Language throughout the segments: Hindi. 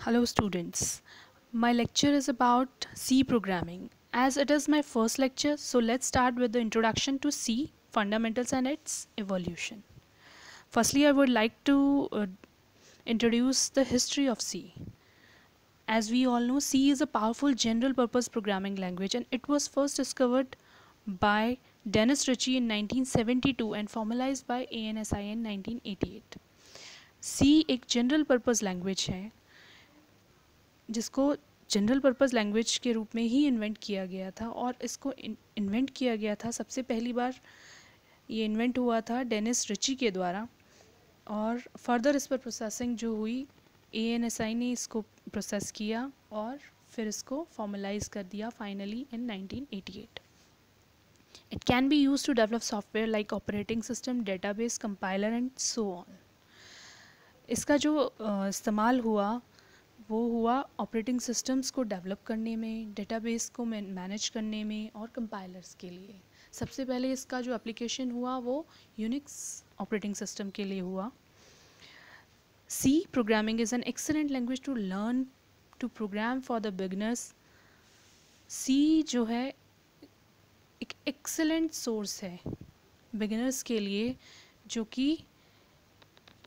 Hello students, my lecture is about C programming. As it is my first lecture, so let's start with the introduction to C, fundamentals and its evolution. Firstly, I would like to introduce the history of C. As we all know, C is a powerful general purpose programming language and it was first discovered by Dennis Ritchie in 1972 and formalized by ANSI in 1988. C एक जनरल पर्पस लैंग्वेज है जिसको जनरल पर्पस लैंग्वेज के रूप में ही इन्वेंट किया गया था और इसको इन्वेंट किया गया था सबसे पहली बार ये इन्वेंट हुआ था डेनिस रिची के द्वारा और फर्दर इस पर प्रोसेसिंग जो हुई ANSI ने इसको प्रोसेस किया और फिर इसको फॉर्मलाइज कर दिया finally in 1988. It can be use to develop software like operating system, database, compiler and so on. इसका जो इस्तेमाल हुआ वो हुआ ऑपरेटिंग सिस्टम्स को डेवलप करने में, डेटाबेस को मैनेज करने में और कंपाइलर्स के लिए. सबसे पहले इसका जो एप्लीकेशन हुआ वो यूनिक्स ऑपरेटिंग सिस्टम के लिए हुआ. C programming is an excellent language to learn to program for the beginners. C जो है एक एक्सेलेंट सोर्स है बिगनर्स के लिए जो कि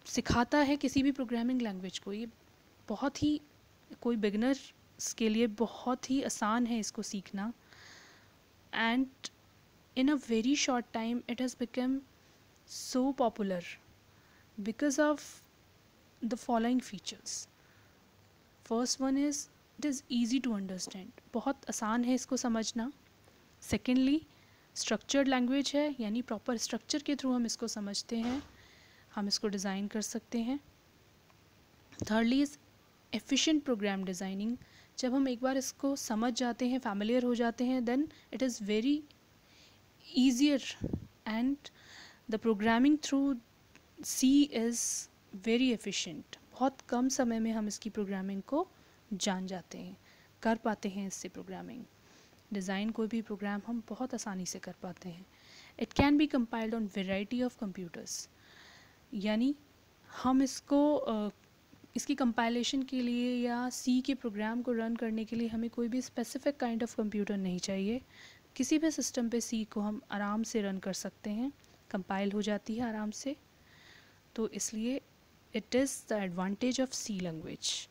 सिखाता है किसी भी प्रोग्रामिंग लैंग्वेज को. ये बहुत ही कोई बिगनर्स के लिए बहुत ही आसान है इसको सीखना. And in a very short time it has become so popular because of the following features. First one is it is easy to understand, बहुत आसान है इसको समझना. सेकेंडली स्ट्रक्चर्ड लैंग्वेज है, यानी प्रॉपर स्ट्रक्चर के थ्रू हम इसको समझते हैं, हम इसको डिज़ाइन कर सकते हैं. Thirdly is efficient program designing. जब हम एक बार इसको समझ जाते हैं, फैमिलियर हो जाते हैं, then it is very easier and the programming through C is very efficient. बहुत कम समय में हम इसकी प्रोग्रामिंग को जान जाते हैं, कर पाते हैं इससे प्रोग्रामिंग. डिज़ाइन कोई भी प्रोग्राम हम बहुत आसानी से कर पाते हैं. It can B compiled on variety of computers, यानी हम इसको इसकी कंपाइलेशन के लिए या सी के प्रोग्राम को रन करने के लिए हमें कोई भी स्पेसिफिक काइंड ऑफ कंप्यूटर नहीं चाहिए. किसी भी सिस्टम पे सी को हम आराम से रन कर सकते हैं, कंपाइल हो जाती है आराम से. तो इसलिए it is the advantage of C language.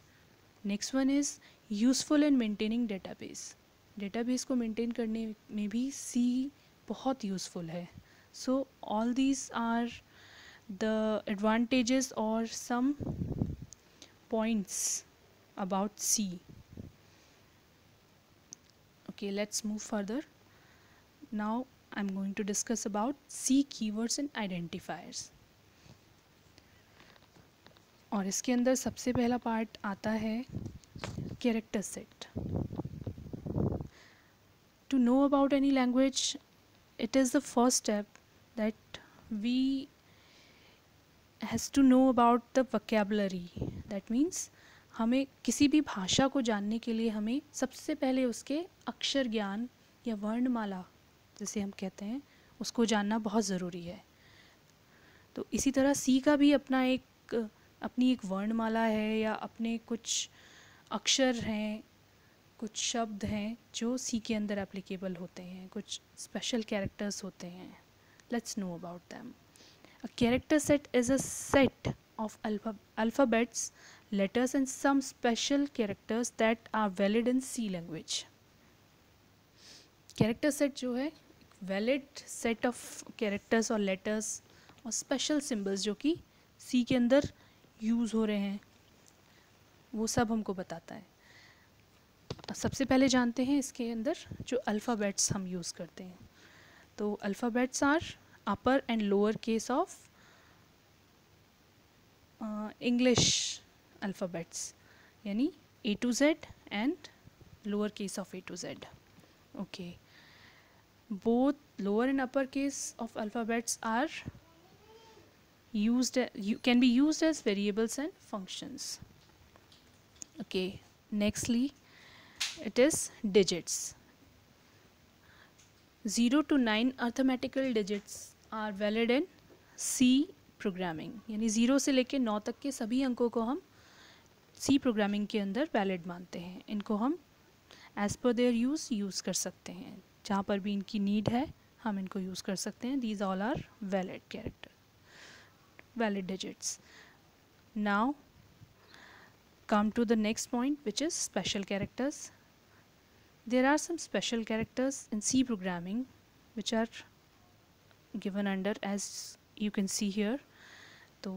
Next one is useful in maintaining database. Database को मेंटेन करने में भी सी बहुत यूज़फुल है. So all these are the advantages or some points about C. Okay, let's move further. Now I'm going to discuss about C keywords and identifiers. और इसके अंदर सबसे पहला पार्ट आता है character set. To know about any language, it is the first step that we has to know about the vocabulary. That means हमें किसी भी भाषा को जानने के लिए हमें सबसे पहले उसके अक्षर ज्ञान या वर्णमाला जिसे हम कहते हैं उसको जानना बहुत ज़रूरी है. तो इसी तरह सी का भी अपनी एक वर्णमाला है या अपने कुछ अक्षर हैं, कुछ शब्द हैं जो सी के अंदर एप्लीकेबल होते हैं, कुछ स्पेशल कैरेक्टर्स होते हैं. Let's know about them. A character set is a set of alphabets, letters and some special characters that are valid in C language. Character set जो है valid set of characters और letters और special symbols जो कि C के अंदर यूज़ हो रहे हैं वो सब हमको बताता है. सबसे पहले जानते हैं इसके अंदर जो अल्फ़ाबेट्स हम यूज़ करते हैं. तो alphabets are upper and lower case of English alphabets, यानी A to Z and lower case of A to Z. Okay, both lower and upper case of alphabets are can be used as variables and functions. Okay, nextly it is digits. 0 to 9 arithmetical digits are valid in C programming, यानी 0 से लेकर 9 तक के सभी अंकों को हम सी प्रोग्रामिंग के अंदर वैलिड मानते हैं। इनको हम एज़ पर देयर यूज़ कर सकते हैं, जहाँ पर भी इनकी नीड है हम इनको यूज़ कर सकते हैं। These all are valid character, valid digits. Now come to the next point, which is special characters. There are some special characters in C programming which are given under, as you can see here. तो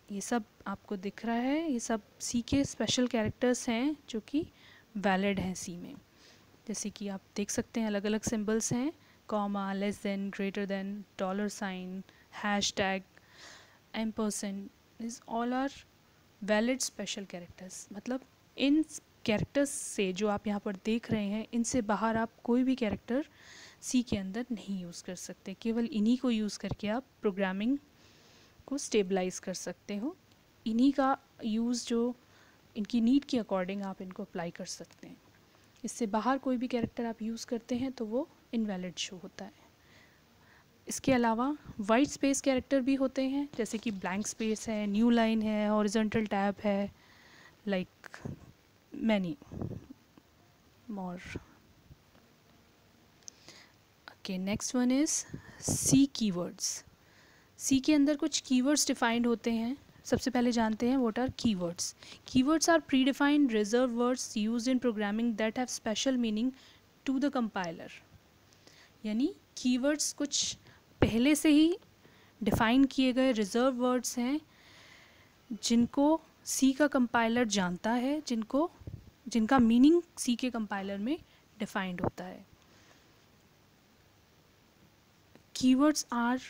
ये सब आपको दिख रहा है, ये सब C के स्पेशल कैरेक्टर्स हैं जो कि वैलिड हैं C में। जैसे कि आप देख सकते हैं अलग अलग सिंबल्स हैं, comma, less than, greater than, dollar sign, hash tag, ampersand, this all are valid special characters. मतलब इन कैरेक्टर्स से जो आप यहाँ पर देख रहे हैं, इनसे बाहर आप कोई भी कैरेक्टर सी के अंदर नहीं यूज़ कर सकते। केवल इन्हीं को यूज़ करके आप प्रोग्रामिंग को स्टेबलाइज कर सकते हो। इन्हीं का यूज़ जो इनकी नीड के अकॉर्डिंग आप इनको अप्लाई कर सकते हैं। इससे बाहर कोई भी कैरेक्टर आप यूज़ करते हैं तो वो इनवैलिड शो होता है। इसके अलावा वाइट स्पेस कैरेक्टर भी होते हैं, जैसे कि ब्लैंक स्पेस है, न्यू लाइन है, हॉरिजॉन्टल टैब है, like many more. Okay, next one is C keywords. C के अंदर कुछ कीवर्ड्स डिफाइंड होते हैं। सबसे पहले जानते हैं what are keywords. Keywords are predefined reserved words used in programming that have special meaning to the compiler. यानी कीवर्ड्स कुछ पहले से ही डिफ़ाइन किए गए रिजर्व वर्ड्स हैं जिनको सी का कंपाइलर जानता है, जिनका मीनिंग सी के कंपाइलर में डिफाइंड होता है। Keywords are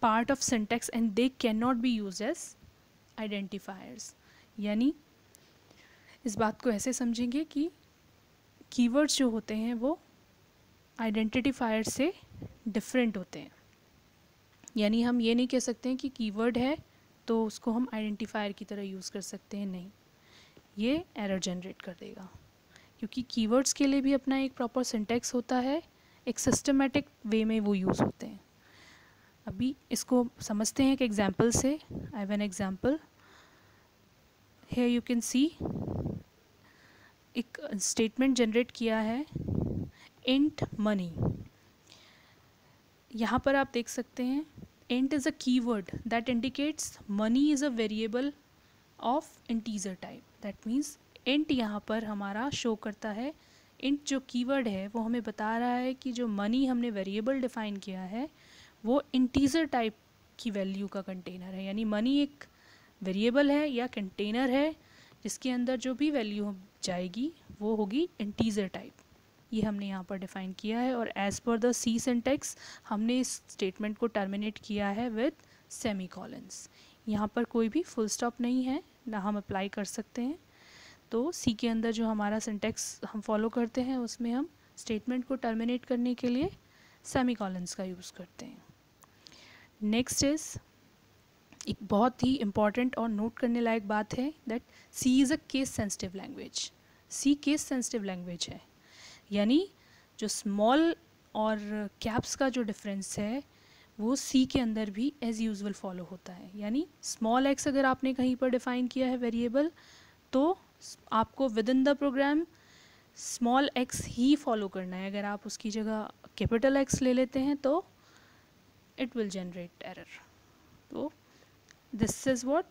part of syntax and they cannot be used as identifiers. यानी इस बात को ऐसे समझेंगे कि कीवर्ड्स जो होते हैं वो आइडेंटिफायर से डिफरेंट होते हैं। यानी हम ये नहीं कह सकते हैं कि कीवर्ड है तो उसको हम आइडेंटिफायर की तरह यूज़ कर सकते हैं, नहीं, ये एरर जनरेट कर देगा। क्योंकि कीवर्ड्स के लिए भी अपना एक प्रॉपर सिंटैक्स होता है, एक सिस्टमेटिक वे में वो यूज़ होते हैं। अभी इसको समझते हैं एक एग्जांपल से। I have an example here, you can see एक स्टेटमेंट जनरेट किया है, इंट मनी। यहाँ पर आप देख सकते हैं int is a keyword that indicates money is a variable of integer type. That means int यहाँ पर हमारा शो करता है, int जो कीवर्ड है वो हमें बता रहा है कि जो मनी हमने वेरिएबल डिफाइन किया है वो इंटीजर टाइप की वैल्यू का कंटेनर है। यानी मनी एक वेरिएबल है या कंटेनर है जिसके अंदर जो भी वैल्यू जाएगी वो होगी इंटीजर टाइप। ये हमने यहाँ पर डिफ़ाइन किया है और as per the C syntax हमने इस स्टेटमेंट को टर्मिनेट किया है विद सेमीकोलन्स। यहाँ पर कोई भी फुल स्टॉप नहीं है, ना हम अप्लाई कर सकते हैं। तो सी के अंदर जो हमारा सिंटैक्स हम फॉलो करते हैं उसमें हम स्टेटमेंट को टर्मिनेट करने के लिए सेमीकोलन्स का यूज़ करते हैं। नेक्स्ट इज़ एक बहुत ही इम्पॉर्टेंट और नोट करने लायक बात है that C is a case sensitive language. C case sensitive language है, यानी जो स्मॉल और कैप्स का जो डिफरेंस है वो सी के अंदर भी एज़ यूजुअल फॉलो होता है। यानी स्मॉल एक्स अगर आपने कहीं पर डिफ़ाइन किया है वेरिएबल, तो आपको within the program small X ही फॉलो करना है। अगर आप उसकी जगह कैपिटल एक्स ले लेते हैं तो इट विल जनरेट एरर। तो this is what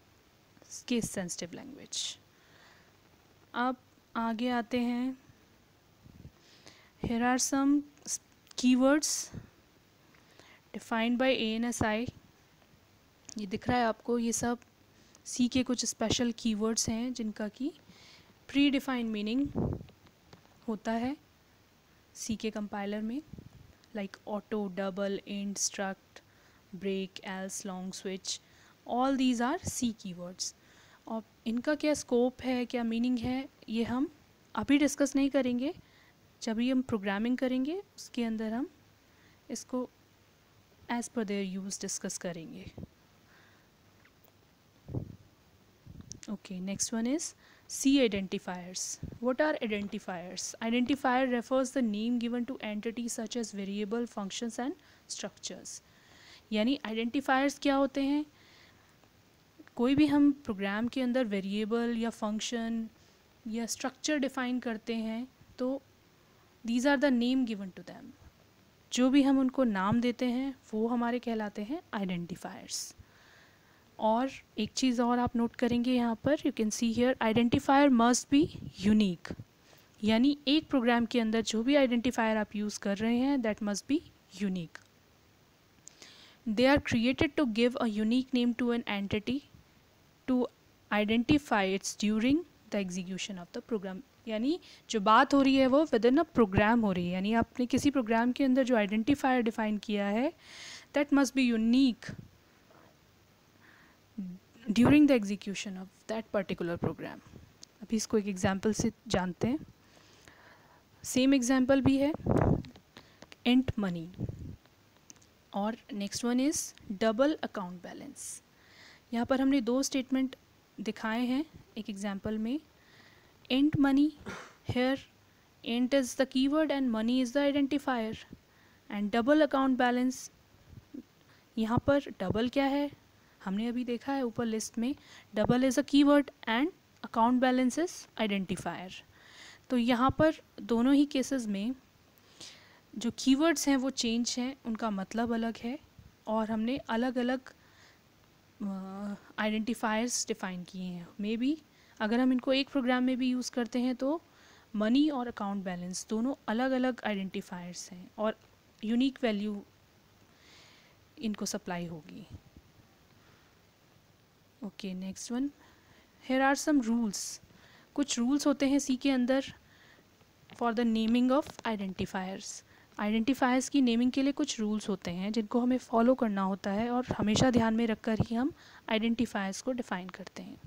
case sensitive language. अब आगे आते हैं। Here are some keywords defined by ANSI. ये दिख रहा है आपको, ये सब C के कुछ स्पेशल कीवर्ड्स हैं जिनका कि प्री डिफाइंड मीनिंग होता है C के कंपाइलर में, like auto, double, int, struct, break, else, long switch, all these are C keywords. और इनका क्या स्कोप है, क्या मीनिंग है, ये हम अभी डिस्कस नहीं करेंगे। जब भी हम प्रोग्रामिंग करेंगे उसके अंदर हम इसको as per their use discuss करेंगे। Okay, next one is C identifiers. What are identifiers? Identifier refers the name given to entities such as variable, functions and structures. यानी identifiers क्या होते हैं? कोई भी हम प्रोग्राम के अंदर वेरिएबल या फंक्शन या स्ट्रक्चर डिफाइन करते हैं तो these are the name given to them. जो भी हम उनको नाम देते हैं वो हमारे कहलाते हैं आइडेंटिफायर्स। और एक चीज़ और आप नोट करेंगे यहाँ पर, you can see here identifier must be unique, यानी एक प्रोग्राम के अंदर जो भी आइडेंटिफायर आप यूज़ कर रहे हैं that must be unique. They are created to give a unique name to an entity to identify its during the execution of the program. यानी जो बात हो रही है वो विद इन अ प्रोग्राम हो रही है, यानी आपने किसी प्रोग्राम के अंदर जो आइडेंटिफायर डिफाइन किया है that must be unique during the execution of that particular program. अभी इसको एक एग्जाम्पल से जानते हैं। सेम एग्जाम्पल भी है इंट मनी, और next one is double account balance. यहाँ पर हमने दो स्टेटमेंट दिखाए हैं एक एग्जाम्पल में। Int money, here int is the keyword and money is the identifier, and double account balance, यहाँ पर डबल क्या है हमने अभी देखा है ऊपर लिस्ट में, double is a keyword and account balance is identifier. तो यहाँ पर दोनों ही केसेस में जो कीवर्ड्स हैं वो चेंज हैं, उनका मतलब अलग है, और हमने अलग अलग आइडेंटिफायर्स डिफाइन किए हैं। मे बी अगर हम इनको एक प्रोग्राम में भी यूज़ करते हैं तो मनी और अकाउंट बैलेंस दोनों अलग अलग आइडेंटिफायर्स हैं और यूनिक वैल्यू इनको सप्लाई होगी। Okay, next one, here are some rules. कुछ रूल्स होते हैं सी के अंदर for the naming of identifiers. Identifiers की नेमिंग के लिए कुछ रूल्स होते हैं जिनको हमें फॉलो करना होता है और हमेशा ध्यान में रखकर ही हम आइडेंटिफायर्स को डिफाइन करते हैं।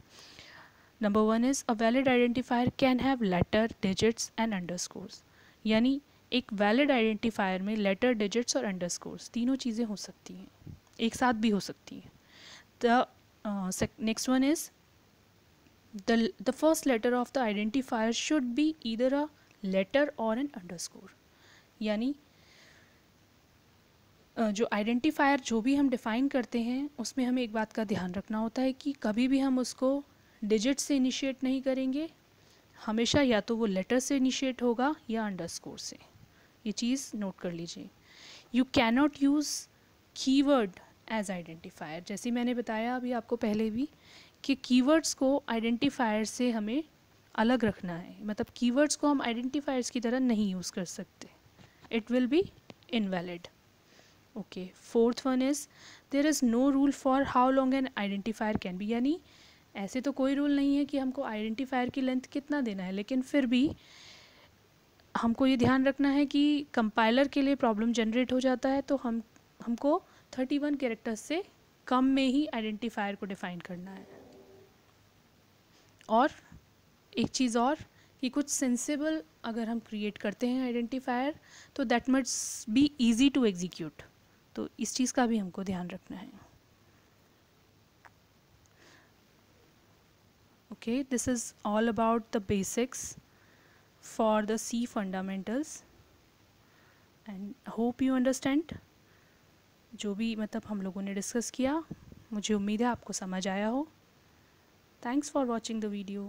Number one is a valid identifier can have letter, digits and underscores. यानी एक वैलिड आइडेंटिफायर में लेटर, डिजिट्स और अंडरस्कोर्स तीनों चीज़ें हो सकती हैं, एक साथ भी हो सकती हैं। The next one is the first letter of the identifier should be either a letter or an underscore। यानी जो आइडेंटिफायर जो भी हम डिफ़ाइन करते हैं उसमें हमें एक बात का ध्यान रखना होता है कि कभी भी हम उसको डिजिट से इनिशिएट नहीं करेंगे, हमेशा या तो वो लेटर से इनिशिएट होगा या अंडरस्कोर से। ये चीज़ नोट कर लीजिए। You cannot use keyword as identifier. जैसे मैंने बताया अभी आपको पहले भी कि कीवर्ड्स को आइडेंटिफायर से हमें अलग रखना है, मतलब कीवर्ड्स को हम आइडेंटिफायर्स की तरह नहीं यूज़ कर सकते, it will be invalid. Okay, fourth one is there is no rule for how long an identifier can be. यानी ऐसे तो कोई रूल नहीं है कि हमको आइडेंटिफायर की लेंथ कितना देना है, लेकिन फिर भी हमको ये ध्यान रखना है कि कंपाइलर के लिए प्रॉब्लम जनरेट हो जाता है तो हमको 31 कैरेक्टर्स से कम में ही आइडेंटिफायर को डिफ़ाइन करना है। और एक चीज़ और कि कुछ सेंसिबल अगर हम क्रिएट करते हैं आइडेंटिफायर तो that must be easy to execute, तो इस चीज़ का भी हमको ध्यान रखना है। Okay, this is all about the basics for the C fundamentals and hope you understand. जो भी मतलब हम लोगों ने डिस्कस किया, मुझे उम्मीद है आपको समझ आया हो। Thanks for watching the video.